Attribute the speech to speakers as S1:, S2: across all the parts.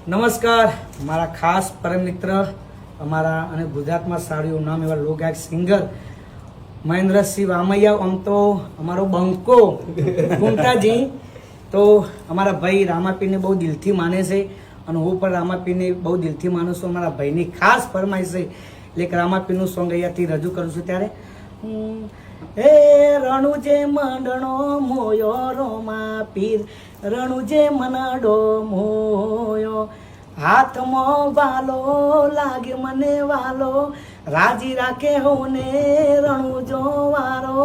S1: નમસ્કાર, મારા ખાસ પરમ મિત્ર અમારા અને ગુજરાતમાં સારું નામ એવા લોકગાયક સિંગર મહેન્દ્રસિંહ વામૈયા, આમ તો અમારો બંકો કુંટાજી, તો અમારા ભાઈ રામાપીરને બહુ દિલથી માને છે અને હું પણ રામાપીરને બહુ દિલથી માનું છું. અમારા ભાઈની ખાસ ફરમાઈશ છે એટલે કે રામાપીરનું સોંગ અહીંયાથી રજૂ કરું છું. ત્યારે હે રણુજે મંડણો મોયો રોમાપીર, રણુજે મનડો મોયો, હાથમાં વાલો લાગે મને વાલો, રાજી રાખે હોને રણુજો વારો,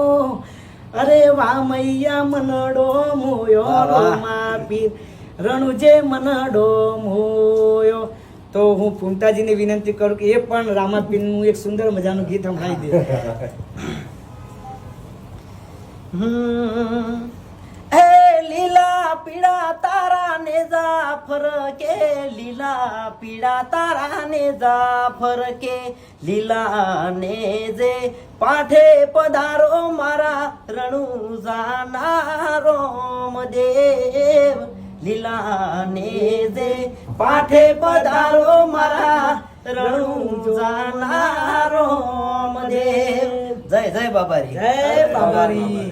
S1: અરે વામૈયા મનડો મોયો રોમાપીર, રણુજે મનડો મોયો. તો હું પુંટાજીને વિનંતી કરું કે એ પણ રામાપીરનું એક સુંદર મજાનું ગીત સંભળાવી દે. હે લીલા પીળા તારા ને જાફર કે, લીલા પીળા તારા ને જાફર કે, લીલા ને જે પાઠે પધારો મારા રણુજાના રોમદેવ, લીલા ને જે પાઠે પધારો મારા રણુજાના રોમદેવ. જય જય બાબારી, જય બાબારી.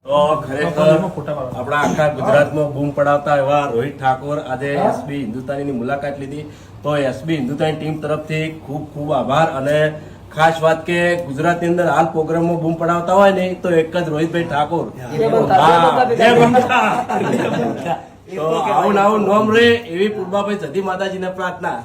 S2: તો ખરેખર આપણા આખા ગુજરાતમાં બૂમ પડાવતા એવા રોહિત ઠાકોર આજે એસબી હિન્દુસ્તાનીની મુલાકાત લીધી. તો એસબી હિન્દુસ્તાની ટીમ તરફથી ખૂબ ખૂબ આભાર. અને ખાસ વાત કે ગુજરાતની અંદર હાલ પ્રોગ્રામમાં બૂમ પડાવતા હોય ને તો એક જ રોહિતભાઈ ઠાકોર. તો આવું નોમ રે એવી પૂર્વાભાઈ જતી માતાજીને પ્રાર્થના.